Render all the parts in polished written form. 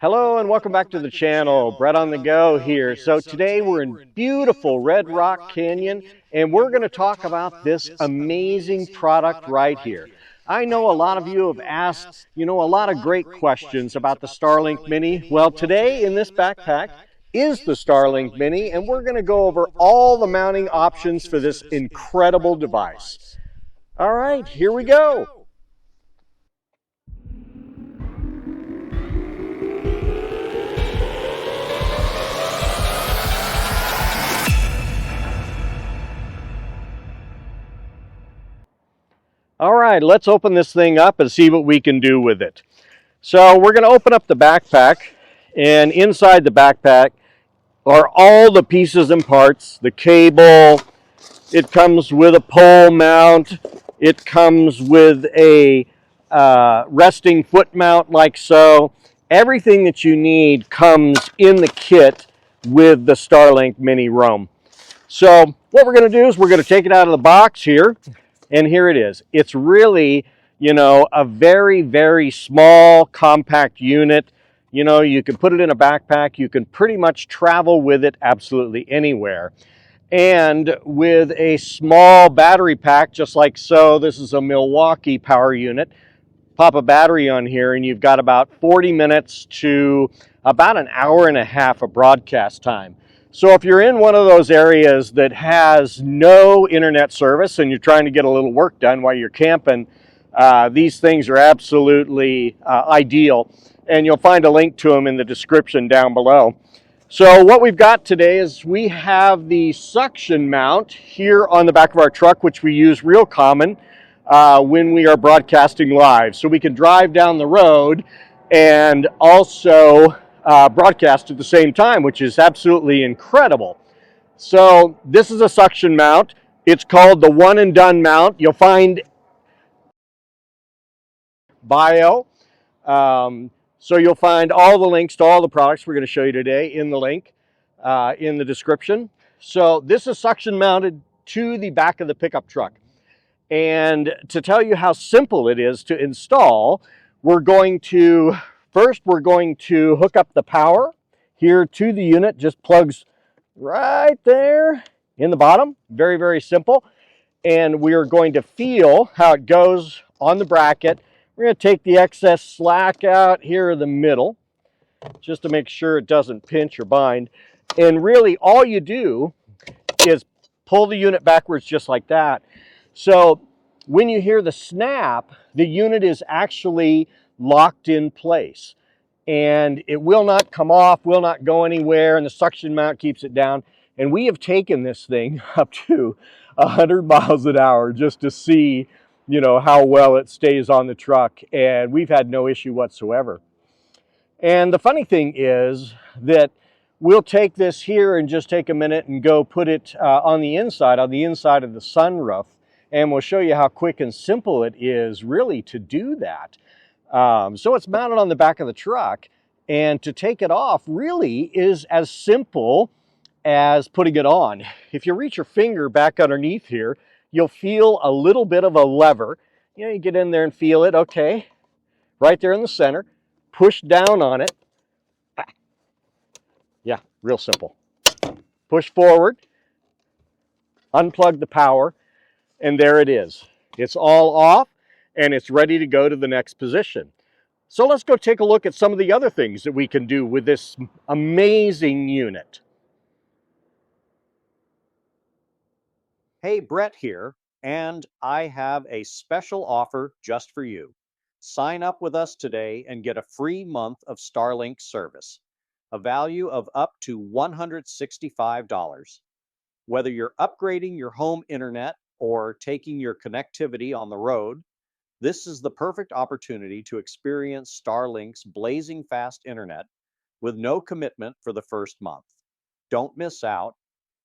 Hello and welcome back to the channel. Brett on the go here. So today we're in beautiful Red Rock Canyon and we're going to talk about this amazing product right here. I know a lot of you have asked, a lot of great questions about the Starlink Mini. Well, today in this backpack is the Starlink Mini and we're going to go over all the mounting options for this incredible device. All right, here we go. All right, let's open this thing up and see what we can do with it. So we're going to open up the backpack, and inside the backpack are all the pieces and parts, the cable. It comes with a pole mount. It comes with a resting foot mount like so. Everything that you need comes in the kit with the Starlink Mini Roam. So what we're going to do is we're going to take it out of the box here. And here it is. It's really, a very, very small, compact unit. You can put it in a backpack. You can pretty much travel with it absolutely anywhere. And with a small battery pack, just like so, this is a Milwaukee power unit. Pop a battery on here and you've got about 40 minutes to about an hour and a half of broadcast time. So if you're in one of those areas that has no internet service and you're trying to get a little work done while you're camping, these things are absolutely ideal. And you'll find a link to them in the description down below. So what we've got today is we have the suction mount here on the back of our truck, which we use real common when we are broadcasting live. So we can drive down the road and also broadcast at the same time, which is absolutely incredible. So this is a suction mount. It's called the one and done mount. You'll find bio. So you'll find all the links to all the products we're going to show you today in the link in the description. So this is suction mounted to the back of the pickup truck. And to tell you how simple it is to install, we're going to hook up the power here to the unit. Just plugs right there in the bottom. Very, very simple. And we're going to feel how it goes on the bracket. We're going to take the excess slack out here in the middle just to make sure it doesn't pinch or bind. And really all you do is pull the unit backwards just like that. So when you hear the snap, the unit is actually locked in place and it will not come off, will not go anywhere, and the suction mount keeps it down. And we have taken this thing up to 100 miles an hour just to see, how well it stays on the truck, and we've had no issue whatsoever. And the funny thing is that we'll take this here and just take a minute and go put it on the inside of the sunroof. And we'll show you how quick and simple it is really to do that. So it's mounted on the back of the truck, and to take it off really is as simple as putting it on. If you reach your finger back underneath here, you'll feel a little bit of a lever. You get in there and feel it, okay, right there in the center. Push down on it. Yeah, real simple. Push forward, unplug the power, and there it is. It's all off and it's ready to go to the next position. So let's go take a look at some of the other things that we can do with this amazing unit. Hey, Brett here, and I have a special offer just for you. Sign up with us today and get a free month of Starlink service, a value of up to $165. Whether you're upgrading your home internet or taking your connectivity on the road, this is the perfect opportunity to experience Starlink's blazing fast internet with no commitment for the first month. Don't miss out.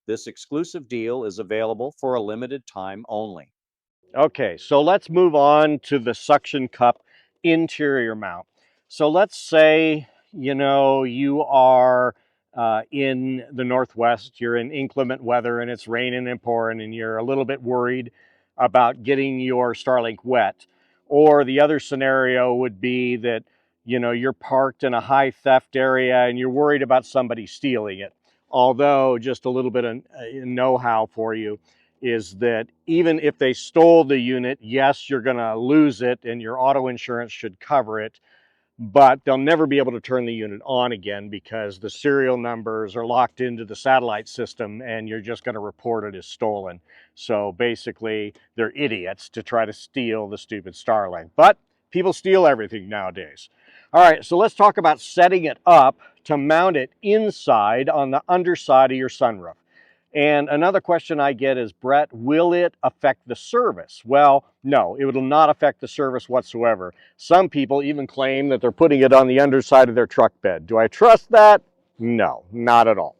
This exclusive deal is available for a limited time only. Okay, so let's move on to the suction cup interior mount. So let's say, you are in the Northwest, you're in inclement weather and it's raining and pouring and you're a little bit worried about getting your Starlink wet. Or the other scenario would be that, you know, you're parked in a high theft area and you're worried about somebody stealing it. Although, just a little bit of know-how for you is that even if they stole the unit, yes, you're going to lose it and your auto insurance should cover it, but they'll never be able to turn the unit on again because the serial numbers are locked into the satellite system and you're just going to report it as stolen. So basically, they're idiots to try to steal the stupid Starlink. But people steal everything nowadays. All right, so let's talk about setting it up to mount it inside on the underside of your sunroof. And another question I get is, Brett, will it affect the service? Well, no, it will not affect the service whatsoever. Some people even claim that they're putting it on the underside of their truck bed. Do I trust that? No, not at all.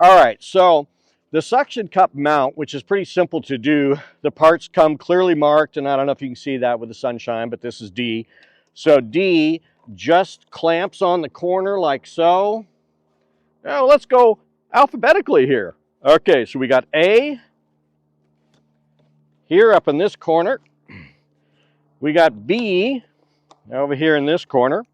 All right, so the suction cup mount, which is pretty simple to do, the parts come clearly marked, and I don't know if you can see that with the sunshine, but this is D. So D just clamps on the corner like so. Now let's go alphabetically here. Okay, so we got A here up in this corner. We got B over here in this corner.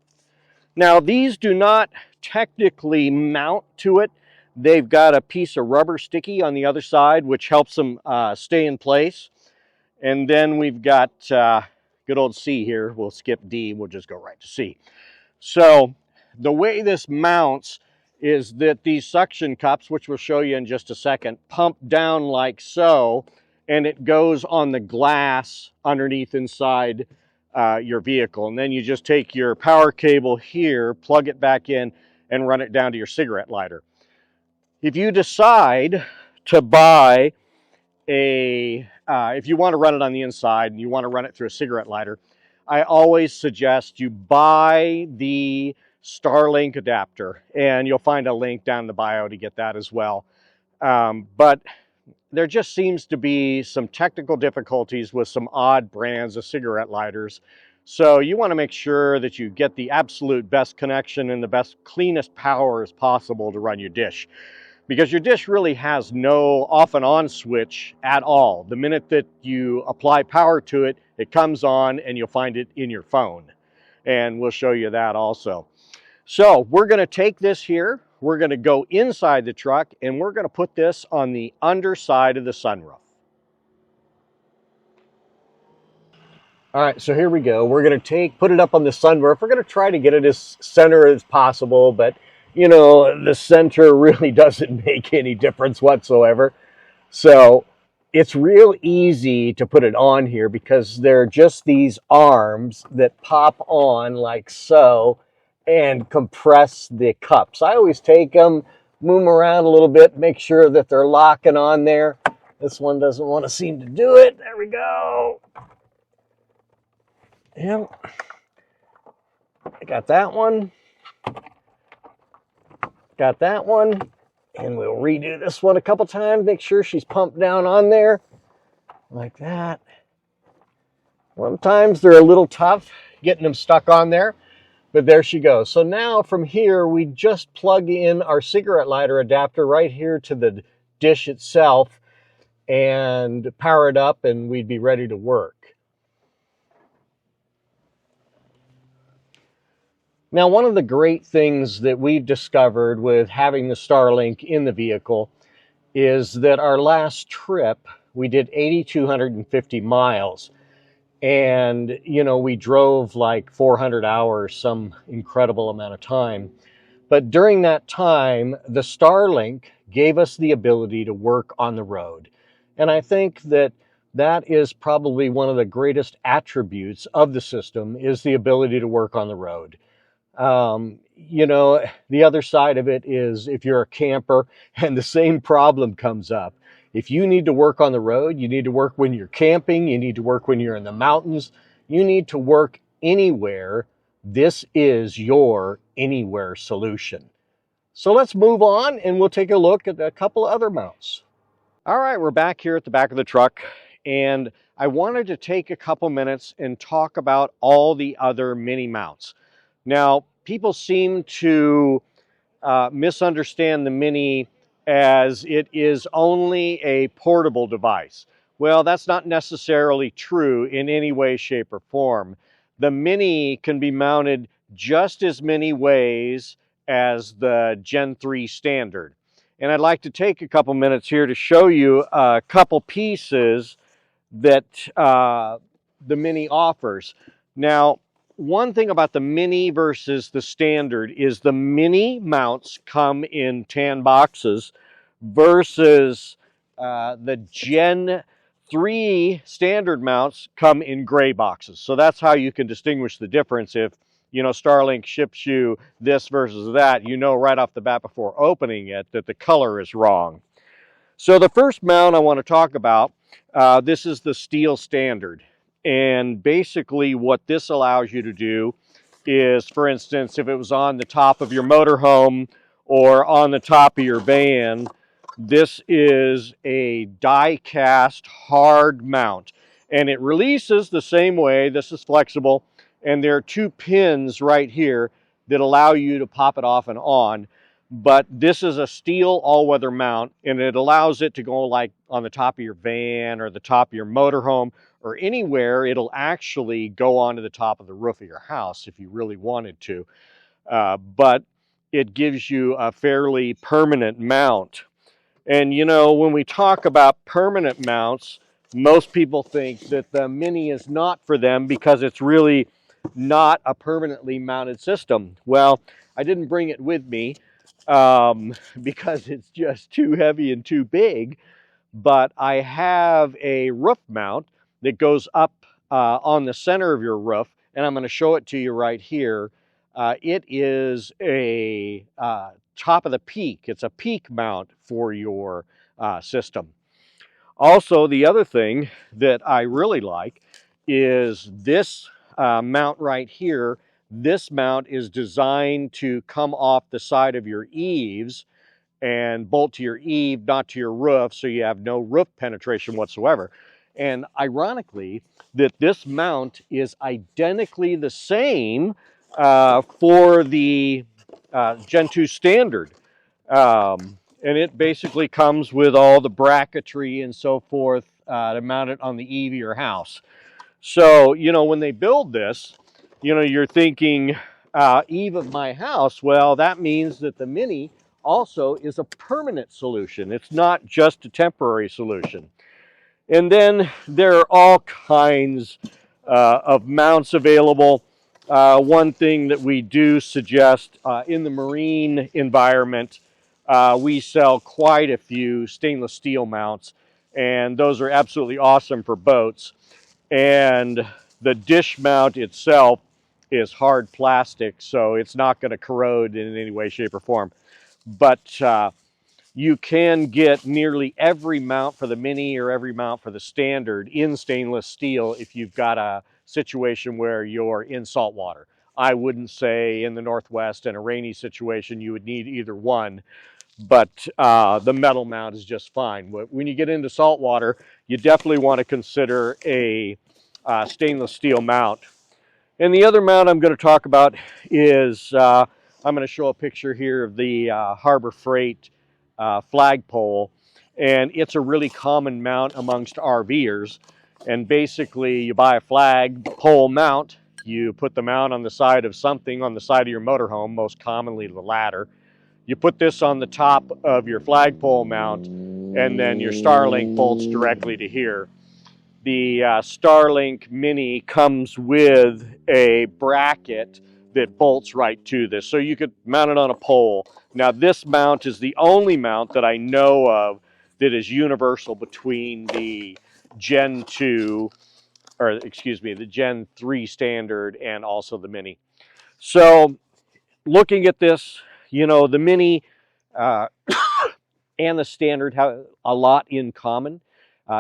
Now, these do not technically mount to it. They've got a piece of rubber sticky on the other side, which helps them stay in place. And then we've got good old C here. We'll skip D. We'll just go right to C. So the way this mounts is that these suction cups, which we'll show you in just a second, pump down like so, and it goes on the glass underneath inside your vehicle. And then you just take your power cable here, plug it back in, and run it down to your cigarette lighter. If you decide to buy if you want to run it on the inside and you want to run it through a cigarette lighter, I always suggest you buy the Starlink adapter, and you'll find a link down in the bio to get that as well. But there just seems to be some technical difficulties with some odd brands of cigarette lighters. So you want to make sure that you get the absolute best connection and the best, cleanest power as possible to run your dish. Because your dish really has no off and on switch at all. The minute that you apply power to it, it comes on and you'll find it in your phone. And we'll show you that also. So we're going to take this here, we're going to go inside the truck, and we're going to put this on the underside of the sunroof. All right, so here we go. We're going to put it up on the sunroof. We're going to try to get it as center as possible, but you know, the center really doesn't make any difference whatsoever. So it's real easy to put it on here because they're just these arms that pop on like so and compress the cups. I always take them, move them around a little bit, make sure that they're locking on there. This one doesn't want to seem to do it. There we go. Yep. I got that one. Got that one. And we'll redo this one a couple times. Make sure she's pumped down on there. Like that. Sometimes they're a little tough getting them stuck on there. But there she goes. So now from here, we just plug in our cigarette lighter adapter right here to the dish itself and power it up, and we'd be ready to work. Now, one of the great things that we've discovered with having the Starlink in the vehicle is that our last trip, we did 8,250 miles. And, you know, we drove like 400 hours, some incredible amount of time. But during that time, the Starlink gave us the ability to work on the road. And I think that that is probably one of the greatest attributes of the system, is the ability to work on the road. You know, the other side of it is if you're a camper and the same problem comes up. If you need to work on the road, you need to work when you're camping, you need to work when you're in the mountains, you need to work anywhere. This is your anywhere solution. So let's move on and we'll take a look at a couple of other mounts. All right, we're back here at the back of the truck, and I wanted to take a couple minutes and talk about all the other mini mounts. Now, people seem to misunderstand the Mini as it is only a portable device. Well, that's not necessarily true in any way, shape, or form. The Mini can be mounted just as many ways as the Gen 3 standard. And I'd like to take a couple minutes here to show you a couple pieces that the Mini offers. Now, one thing about the Mini versus the standard is the Mini mounts come in tan boxes versus the Gen 3 standard mounts come in gray boxes. So that's how you can distinguish the difference. If Starlink ships you this versus that, right off the bat before opening it that the color is wrong. So the first mount I want to talk about, this is the steel standard. And basically what this allows you to do is, for instance, if it was on the top of your motorhome or on the top of your van, this is a die-cast hard mount. And it releases the same way. This is flexible. And there are two pins right here that allow you to pop it off and on. But this is a steel all-weather mount, and it allows it to go like on the top of your van or the top of your motorhome or anywhere. It'll actually go onto the top of the roof of your house if you really wanted to. But it gives you a fairly permanent mount. And when we talk about permanent mounts, most people think that the Mini is not for them because it's really not a permanently mounted system. Well, I didn't bring it with me because it's just too heavy and too big, but I have a roof mount that goes up on the center of your roof, and I'm going to show it to you right here. It is a top of the peak. It's a peak mount for your system. Also, the other thing that I really like is this mount right here. This mount is designed to come off the side of your eaves and bolt to your eave, not to your roof, so you have no roof penetration whatsoever. And ironically, that this mount is identically the same for the Gen 2 standard. And it basically comes with all the bracketry and so forth to mount it on the eave of your house. So, when they build this, you're thinking, eave of my house. Well, that means that the Mini also is a permanent solution. It's not just a temporary solution. And then there are all kinds of mounts available. One thing that we do suggest in the marine environment, we sell quite a few stainless steel mounts, and those are absolutely awesome for boats. And the dish mount itself is hard plastic, so it's not going to corrode in any way, shape, or form. But you can get nearly every mount for the Mini or every mount for the standard in stainless steel if you've got a situation where you're in salt water. I wouldn't say in the Northwest in a rainy situation you would need either one, but the metal mount is just fine. When you get into salt water, you definitely want to consider a stainless steel mount. And the other mount I'm going to talk about is, I'm going to show a picture here of the Harbor Freight flagpole. And it's a really common mount amongst RVers. And basically, you buy a flagpole mount, you put the mount on the side of something on the side of your motorhome, most commonly the ladder. You put this on the top of your flagpole mount, and then your Starlink bolts directly to here. The Starlink Mini comes with a bracket that bolts right to this, so you could mount it on a pole. Now, this mount is the only mount that I know of that is universal between the Gen 2, or excuse me, the Gen 3 standard and also the Mini. So, looking at this, the Mini and the standard have a lot in common.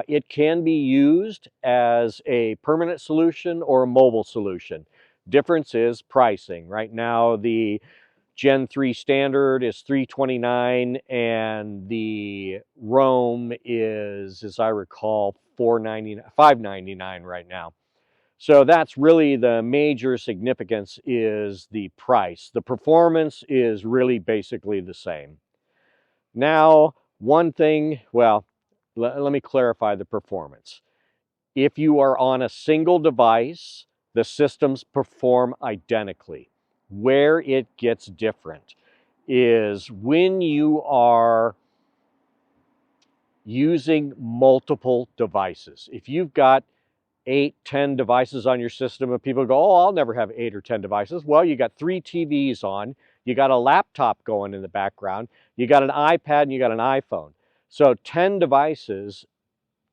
It can be used as a permanent solution or a mobile solution. Difference is pricing. Right now, the Gen 3 standard is $329, and the Roam is, as I recall, $599 right now. So that's really the major significance, is the price. The performance is really basically the same. Now, one thing, well, let me clarify the performance. If you are on a single device, the systems perform identically. where it gets different is when you are using multiple devices. If you've got 8, 10 devices on your system, and people go, oh, I'll never have 8 or 10 devices. Well, you got 3 TVs on, you got a laptop going in the background, you got an iPad, and you got an iPhone. So 10 devices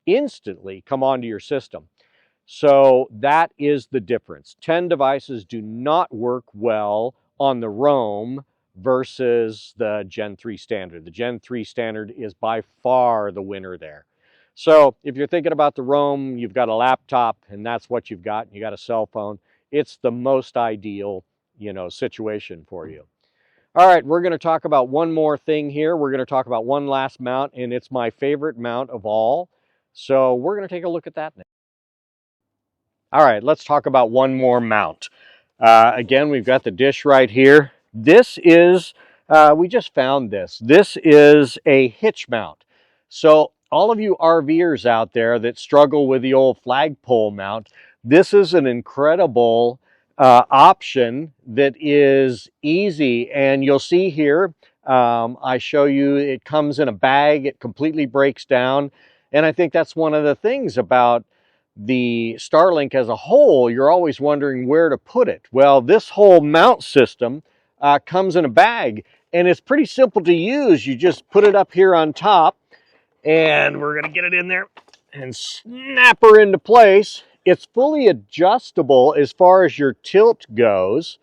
instantly come onto your system. So that is the difference. 10 devices do not work well on the Roam versus the Gen 3 standard. The Gen 3 standard is by far the winner there. So if you're thinking about the Roam, you've got a laptop and that's what you've got, and you got a cell phone, it's the most ideal, situation for you. All right, we're going to talk about one more thing here. We're going to talk about one last mount, and it's my favorite mount of all. So we're going to take a look at that now. All right, let's talk about one more mount. Again, we've got the dish right here. This is, we just found this. This is a hitch mount. So all of you RVers out there that struggle with the old flagpole mount, this is an incredible option that is easy. And you'll see here, I show you it comes in a bag. It completely breaks down. And I think that's one of the things about the Starlink as a whole. You're always wondering where to put it. Well, this whole mount system comes in a bag, and it's pretty simple to use. You just put it up here on top, and we're going to get it in there and snap her into place. It's fully adjustable as far as your tilt goes.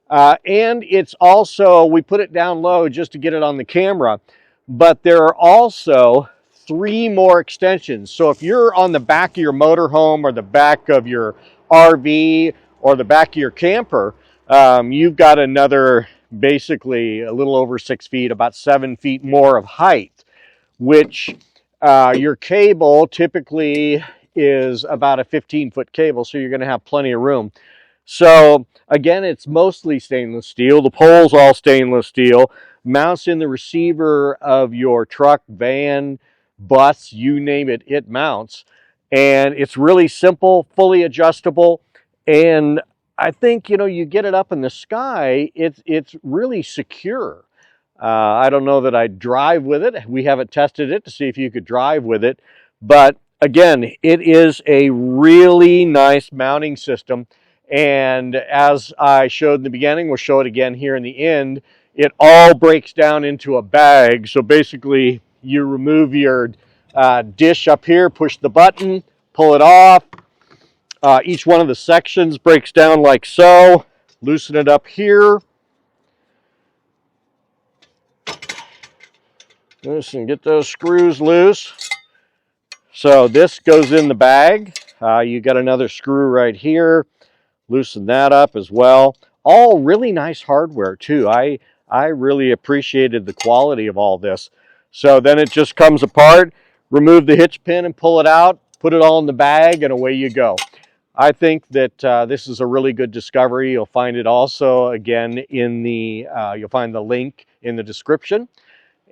And it's also, we put it down low just to get it on the camera, but there are also 3 more extensions. So if you're on the back of your motorhome or the back of your RV or the back of your camper, you've got another, basically a little over 6 feet, about 7 feet more of height, which your cable typically is about a 15-foot cable, so you're going to have plenty of room. So again, it's mostly stainless steel. The pole's all stainless steel. Mounts in the receiver of your truck, van, bus, you name it, it mounts. And it's really simple, fully adjustable. And I think, you get it up in the sky, it's really secure. I don't know that I'd drive with it. We haven't tested it to see if you could drive with it. But again, it is a really nice mounting system. And as I showed in the beginning, we'll show it again here in the end, it all breaks down into a bag. So basically, you remove your dish up here, push the button, pull it off. Each one of the sections breaks down like so. Loosen it up here. Loosen, get those screws loose. So this goes in the bag. You got another screw right here. Loosen that up as well. All really nice hardware too. I really appreciated the quality of all this. So then it just comes apart, remove the hitch pin and pull it out, put it all in the bag, and away you go. I think that this is a really good discovery. You'll find it also again in the, you'll find the link in the description.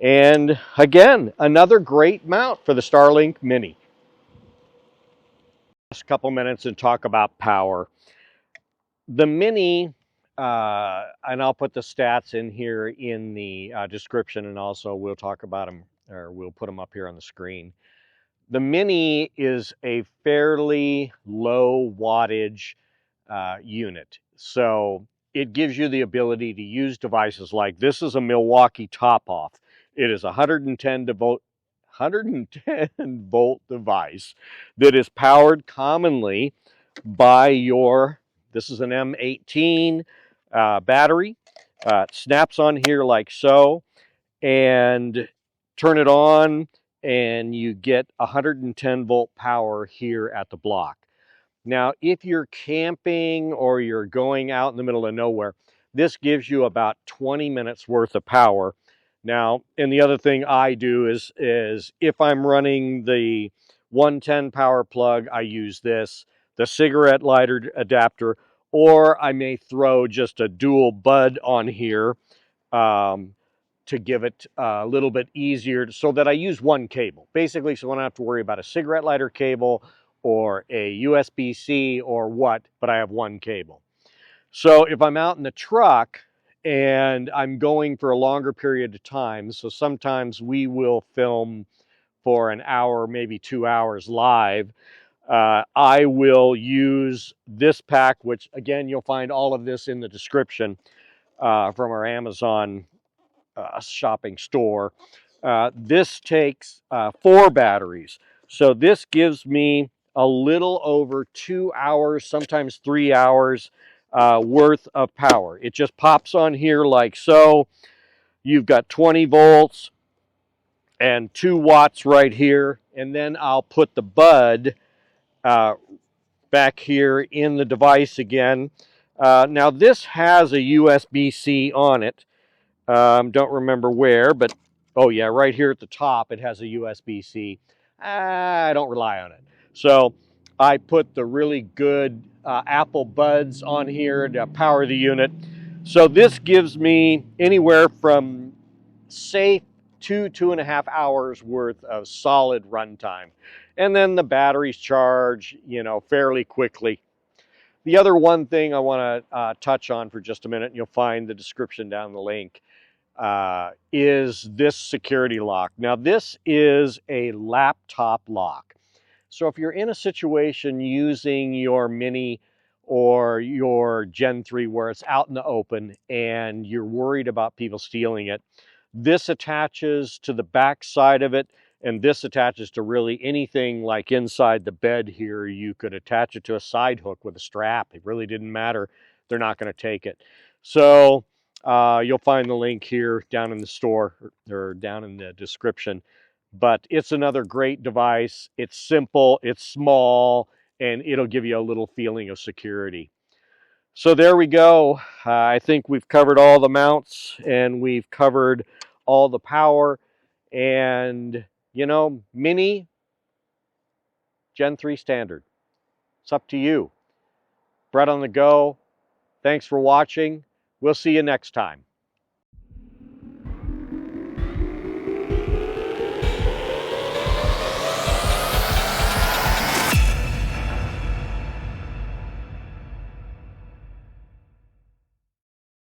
And again, another great mount for the Starlink Mini. Just a couple minutes and talk about power. The Mini, and I'll put the stats in here in the description, and also we'll talk about them, or we'll put them up here on the screen. The Mini is a fairly low wattage unit. So it gives you the ability to use devices like this is a Milwaukee top-off. It is a 110 volt device that is powered commonly by your, this is an M18 battery. It snaps on here like so, and turn it on, and you get 110 volt power here at the block. Now, if you're camping or you're going out in the middle of nowhere, this gives you about 20 minutes worth of power. Now, and the other thing I do is if I'm running the 110 power plug, I use this, the cigarette lighter adapter, or I may throw just a dual bud on here to give it a little bit easier, so that I use one cable. Basically, so I don't have to worry about a cigarette lighter cable or a USB-C or what, but I have one cable. So if I'm out in the truck and I'm going for a longer period of time, so sometimes we will film for an hour, maybe 2 hours live, I will use this pack, which again, you'll find all of this in the description from our Amazon shopping store. This takes 4 batteries. So this gives me a little over 2 hours, sometimes 3 hours worth of power. It just pops on here like so. You've got 20 volts and 2 watts right here. And then I'll put the bud back here in the device again. Now this has a USB-C on it. Don't remember where, but oh yeah, right here at the top it has a USB-C. I don't rely on it. So I put the really good Apple Buds on here to power the unit. So this gives me anywhere from safe 2.5 hours worth of solid runtime. And then the batteries charge, fairly quickly. The other one thing I want to touch on for just a minute, and you'll find the description down the link, is this security lock. Now this is a laptop lock. So if you're in a situation using your Mini or your Gen 3 where it's out in the open and you're worried about people stealing it, this attaches to the back side of it, and this attaches to really anything like inside the bed here. You could attach it to a side hook with a strap. It really didn't matter. They're not going to take it. So you'll find the link here down in the store or down in the description. But it's another great device. It's simple, it's small, and it'll give you a little feeling of security. So there we go. I think we've covered all the mounts and we've covered all the power. And, Mini, Gen 3 standard. It's up to you. Brett on the go. Thanks for watching. We'll see you next time.